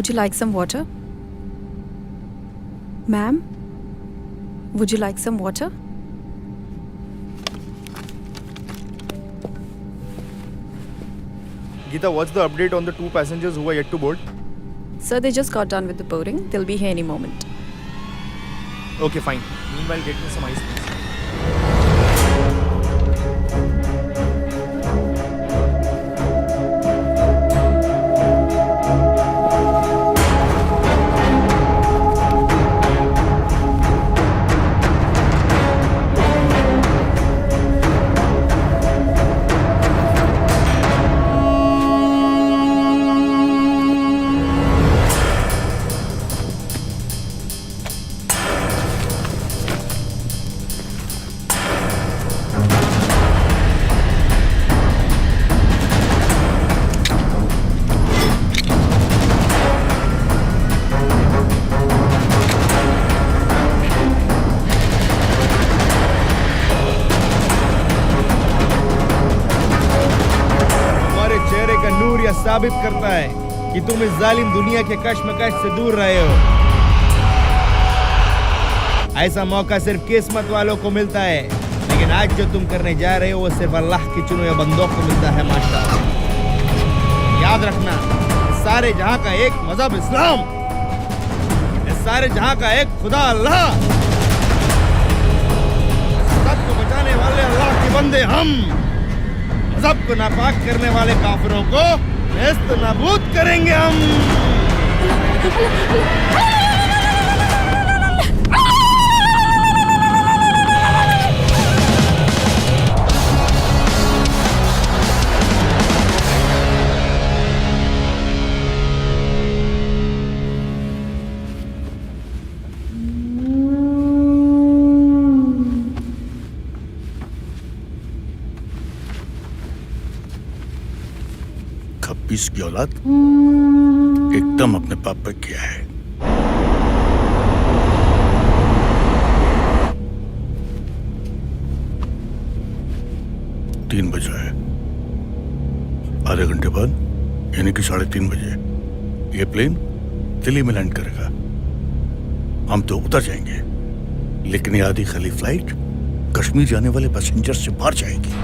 Would you like some water? Ma'am, would you like some water? Geeta, what's the update on the 2 passengers who are yet to board? Sir, they just got done with the boarding. They'll be here any moment. Okay, fine. Meanwhile, get me some ice, please. साबित करता है कि तुम इस जालिम दुनिया के कश्मकश से दूर रहे हो। ऐसा मौका सिर्फ किस्मत वालों को मिलता है, लेकिन आज जो तुम करने जा रहे हो वो सिर्फ अल्लाह की चुने हुए बंदों को मिलता है। माशाअल्लाह, याद रखना, इस सारे जहां का एक मजहब इस्लाम, इस सारे जहां का एक खुदा अल्लाह, सबको बचाने वाले अल्लाह के बंदे हम, मजहब को नापाक करने वाले काफिरों को नेस्त नाबूद करेंगे हम। खप्पीस की औलाद एकदम अपने पाप पर किया है। तीन बजा है, आधे घंटे बाद यानी कि 3:30 बजे ये प्लेन दिल्ली में लैंड करेगा। हम तो उतर जाएंगे, लेकिन ये आधी खाली फ्लाइट कश्मीर जाने वाले पैसेंजर से बाहर जाएगी।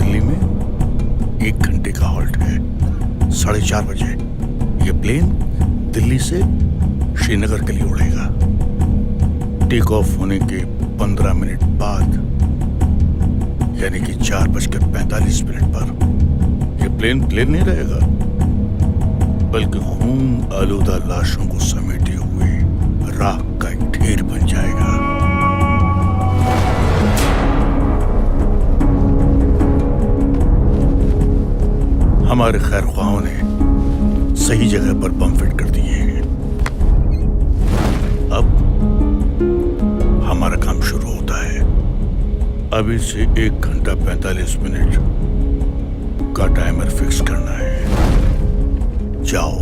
दिल्ली में 1 घंटे का हॉल्ट है। 4:30 बजे ये प्लेन दिल्ली से श्रीनगर के लिए उड़ेगा। टेक ऑफ होने के 15 मिनट बाद यानी कि 4:45 पर ये प्लेन नहीं रहेगा, बल्कि खून आलूदा लाशों को समेटे हुए राख का एक ढेर बन जाएगा। हमारे खैर ख्वाहों ने सही जगह पर बम फिट कर दिए हैं। अब हमारा काम शुरू होता है। अभी से 1 घंटा 45 मिनट का टाइमर फिक्स करना है। जाओ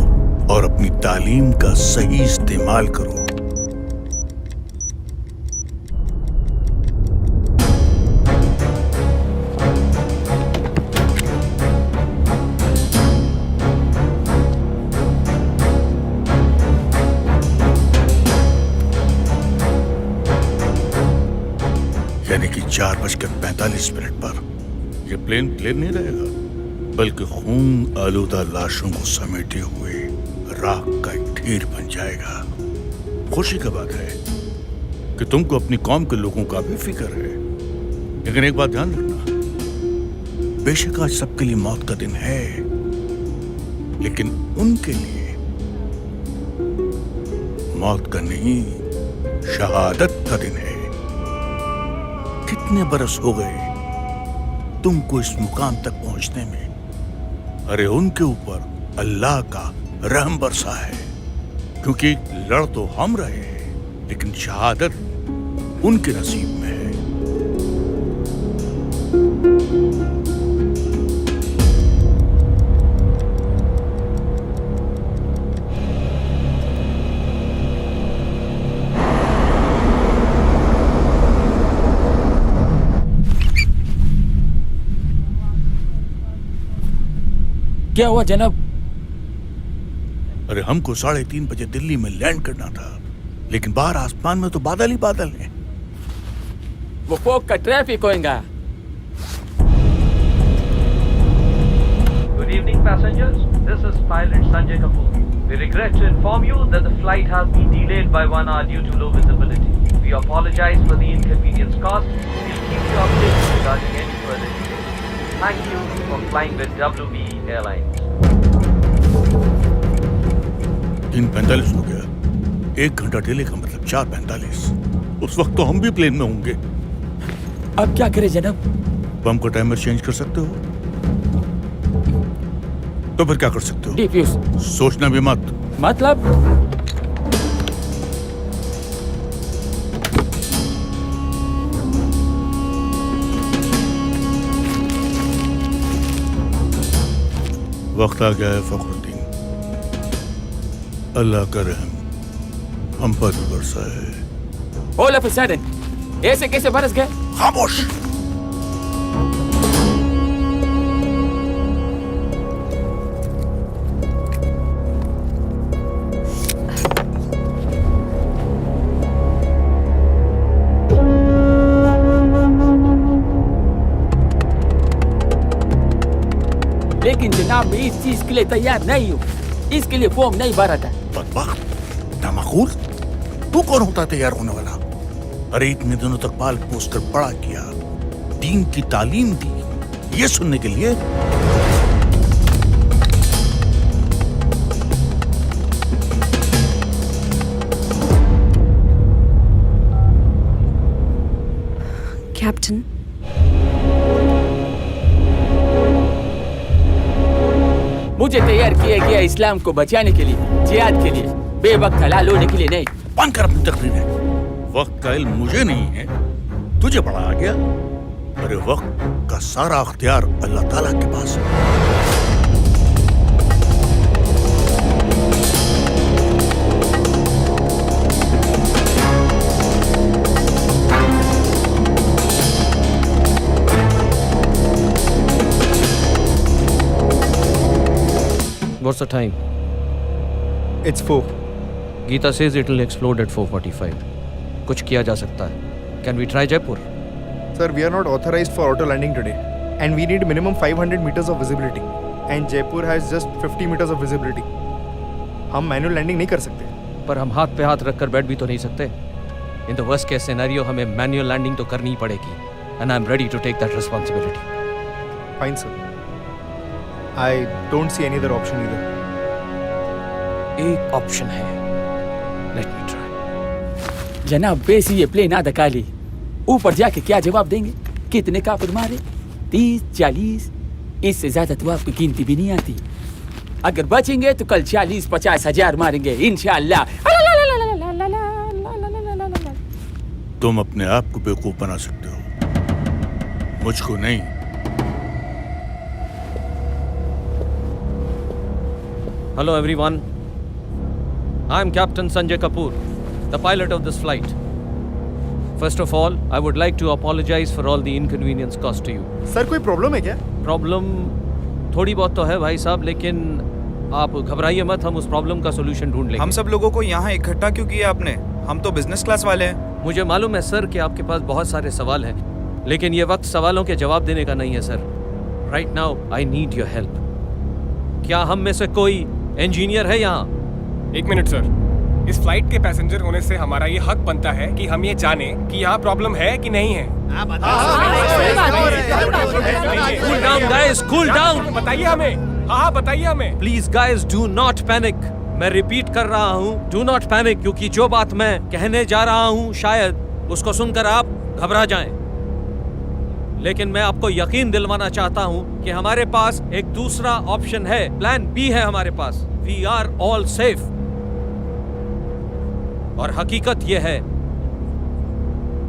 और अपनी तालीम का सही इस्तेमाल करो। यानी कि 4:45 पर यह प्लेन नहीं रहेगा, बल्कि खून आलूदा लाशों को समेटे हुए राख का एक ढेर बन जाएगा। खुशी की बात है कि तुमको अपनी कौम के लोगों का भी फिक्र है, लेकिन एक बात ध्यान रखना, बेशक आज सबके लिए मौत का दिन है, लेकिन उनके लिए मौत का नहीं, शहादत का दिन है। कितने बरस हो गए तुमको इस मुकाम तक पहुंचने में। अरे उनके ऊपर अल्लाह का रहम बरसा है, क्योंकि लड़ तो हम रहे हैं, लेकिन शहादत उनके नसीब में है। क्या हुआ जनाब? अरे हमको 3:30 बजे दिल्ली में लैंड करना था, लेकिन बाहर आसमान में तो बादल ही बादल हैं। वो फोक का ट्रैफिक होएगा। Good evening, passengers. This is pilot Sanjay Kapoor. We regret to inform you that the flight has been delayed by 1 hour due to low visibility. We apologize for the inconvenience caused. We'll keep you updated regarding any further delays. Thank you for flying with WB Airlines. 3:45 हो गया। 1 घंटा delay का मतलब 4:45। उस वक्त तो हम भी प्लेन में होंगे। अब क्या करें जनाब? बम को टाइमर चेंज कर सकते हो? तो फिर क्या कर सकते हो? डिफ्यूज। सोचना भी मत। मतलब? वक्त आ गया है फखरुद्दीन, अल्लाह का रहम हम पर भी बरसा है। All of a sudden, ऐसे कैसे बरस गए? खामोश। लेकिन जनाब मैं इस चीज के लिए तैयार नहीं हूँ। इसके लिए फॉर्म नहीं भरा था। बदबख्त, नामखूर, तू कौन होता है तैयार होने वाला? अरे इतने दिनों तक पाल पोस कर बड़ा किया, दीन की तालीम दी, ये सुनने के लिए? Captain, मुझे तैयार किया गया इस्लाम को बचाने के लिए, जिहाद के लिए, बेवक्त हलाल होने के लिए नहीं। बंद कर अपनी तकरीरें। वक्त का इल्म मुझे नहीं है, तुझे बड़ा आ गया। अरे वक्त का सारा अख्तियार अल्लाह ताला के पास है। What's the time? It's 4. Geeta says it will explode at 4:45. कुछ किया जा सकता है. Can we try Jaipur? Sir, we are not authorized for auto landing today, and we need minimum 500 meters of visibility. And Jaipur has just 50 meters of visibility. हम manual landing नहीं कर सकते. पर हम हाथ पे हाथ रखकर बैठ भी तो नहीं सकते. In the worst case scenario हमें manual landing तो करनी ही पड़ेगी. And I'm ready to take that responsibility. Fine, sir. I don't see any other option either. एक ऑप्शन है. Let me try. जनाब वैसे ये प्लेन आधा खाली, ऊपर जाके क्या जवाब देंगे? कितने काफिर मारे? 30, 40? इससे ज्यादा तो आपको गिनती भी नहीं आती। अगर बचेंगे तो कल 40-50 हजार मारेंगे इंशाअल्लाह। तुम अपने आप को बेवकूफ बना सकते हो, मुझको नहीं। Hello everyone. I'm Captain Sanjay Kapoor, the pilot of this flight. First of all, I would like to apologize for all the inconvenience caused to you. Sir, कोई problem है क्या? प्रॉब्लम थोड़ी बहुत तो है भाई साहब, लेकिन आप घबराइए मत, हम उस प्रॉब्लम का सोल्यूशन ढूंढ लेंगे। हम सब लोगों को यहाँ इकट्ठा क्यों किया आपने? हम तो बिजनेस क्लास वाले हैं। मुझे मालूम है सर कि आपके पास बहुत सारे सवाल हैं, लेकिन ये वक्त सवालों के जवाब देने का नहीं है sir. Right now I need your help. क्या हम में से कोई इंजीनियर है यहाँ? एक मिनट सर, इस फ्लाइट के पैसेंजर होने से हमारा ये हक बनता है कि हम ये जाने कि यहाँ प्रॉब्लम है कि नहीं है। Cool down guys, cool down. बताइए हमें। हाँ बताइए हमें। Please guys, do not panic. मैं रिपीट कर रहा हूँ, do not panic, क्योंकि जो बात मैं कहने जा रहा हूँ शायद उसको सुनकर आप घबरा जाएं। लेकिन मैं आपको यकीन दिलवाना चाहता हूँ कि हमारे पास एक दूसरा ऑप्शन है, प्लान बी है हमारे पास। We are all safe. और हकीकत ये है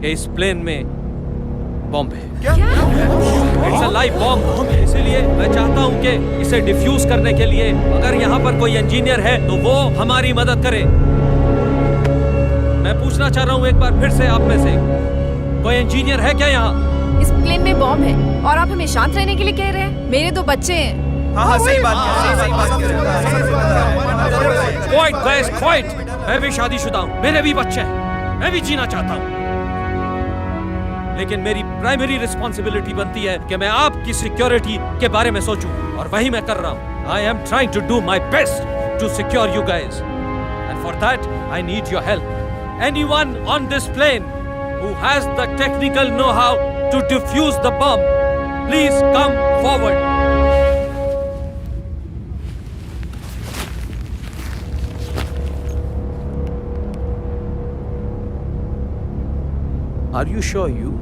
कि इस प्लेन में बॉम्ब है। It's a live bomb. इसीलिए मैं चाहता हूँ कि इसे डिफ्यूज करने के लिए अगर यहाँ पर कोई इंजीनियर है तो वो हमारी मदद करे। मैं पूछना चाह रहा हूँ एक बार फिर से आप में से कोई इंजीनियर है क्या यहाँ? इस प्लेन में बॉम्ब है और आप हमें शांत रहने के लिए कह रहे हैं? मेरे 2 बच्चे हैं। हाँ सही बात है। Quite guys, quite. मैं भी शादीशुदा हूँ, मेरे भी बच्चे हैं, मैं भी जीना चाहता हूँ, लेकिन मेरी प्राइमरी रिस्पॉन्सिबिलिटी बनती है कि मैं आपकी सिक्योरिटी के बारे में सोचूं, और वही मैं कर रहा हूँ। I am trying to do my best to secure you guys, and for that I need your help. Anyone on this plane who has the technical know-how to defuse the bomb, please come forward. Are you sure you?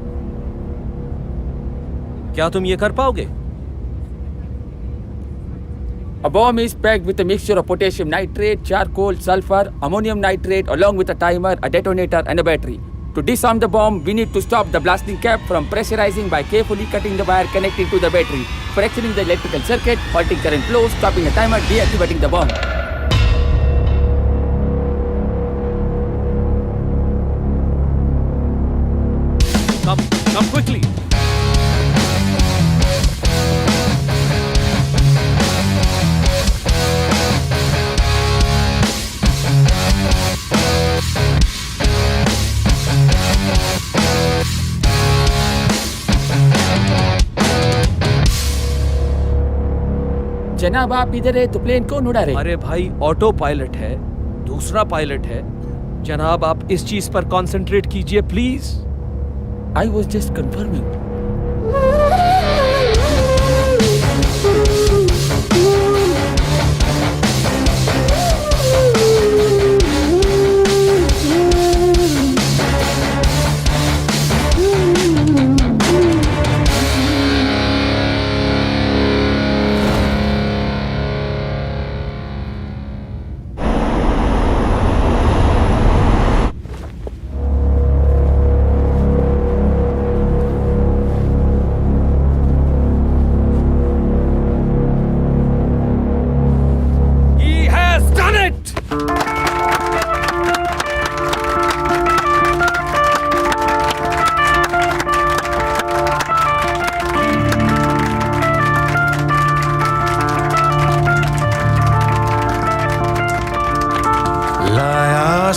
क्या तुम ये कर पाओगे? A bomb is packed with a mixture of potassium nitrate, charcoal, sulfur, ammonium nitrate, along with a timer, a detonator, and a battery. To disarm the bomb, we need to stop the blasting cap from pressurizing by carefully cutting the wire connecting to the battery, fracturing the electrical circuit, halting current flow, stopping the timer, deactivating the bomb. Come quickly. जनाब आप इधर है तो plane कौन उड़ा रहे? अरे भाई, ऑटो पायलट है, दूसरा पायलट है। जनाब आप इस चीज पर कंसंट्रेट कीजिए please. I was just confirming.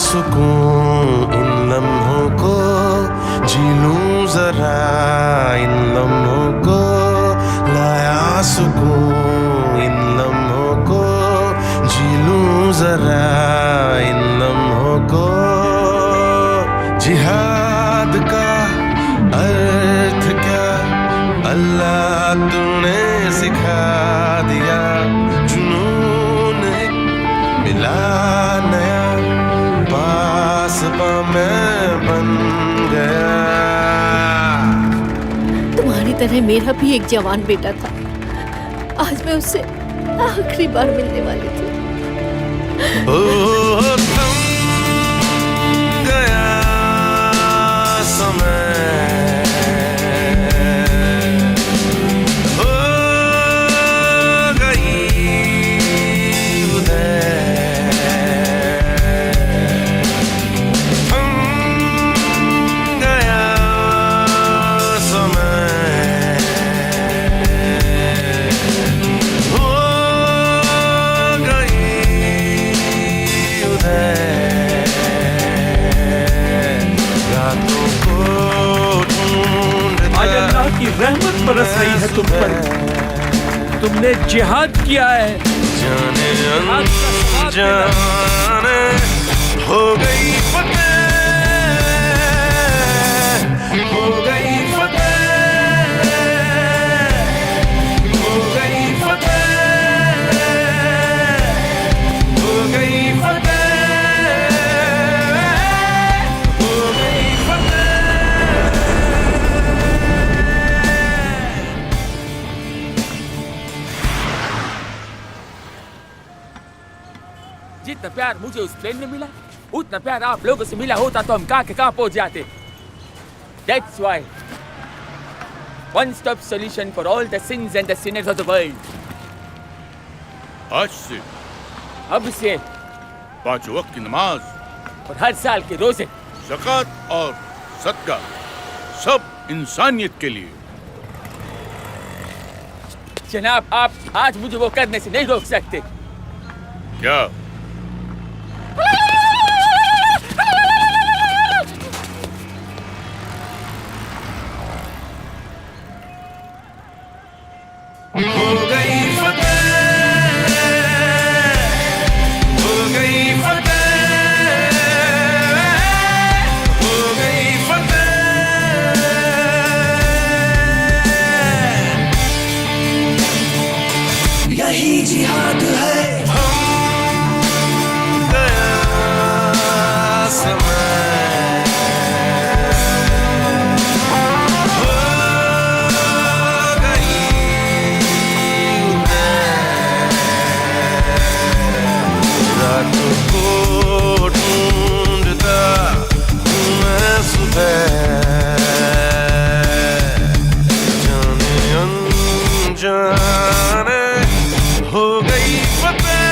सुकून इन लम्हों को, जी लूं जरा इन लम्हों को, लाया सुकून इन लम्हों को, जी लूं जरा इन लम्हों को। जिहाद का अर्थ क्या अल्लाह तूने सिखा दिया, जुनून एक मिला नया, मैं बन गया। तुम्हारी तरह मेरा भी एक जवान बेटा था, आज मैं उससे आखिरी बार मिलने वाली थी। ओ थम गया समय, हो गई उदय, रहमत बरस रही है तुम पर, तुमने जिहाद किया है। जाने अनजाने हो गई फतेह, हो गई फतेह, हो गई फतेह, हो गई फतेह, हो गई फतेह। जितना प्यार मुझे उस प्लेन में मिला, उतना प्यार आप लोगों से मिला होता तो हम कहाँ के कहाँ पहुंच जाते। That's why one-stop solution for all the sins and the sinners of the world. आज से अब से 5 वक्त की नमाज और हर साल के रोजे, ज़कात और सदका सब इंसानियत के लिए। जनाब, आप आज मुझे वो करने से नहीं रोक सकते। क्या? जाने हो गई फतेह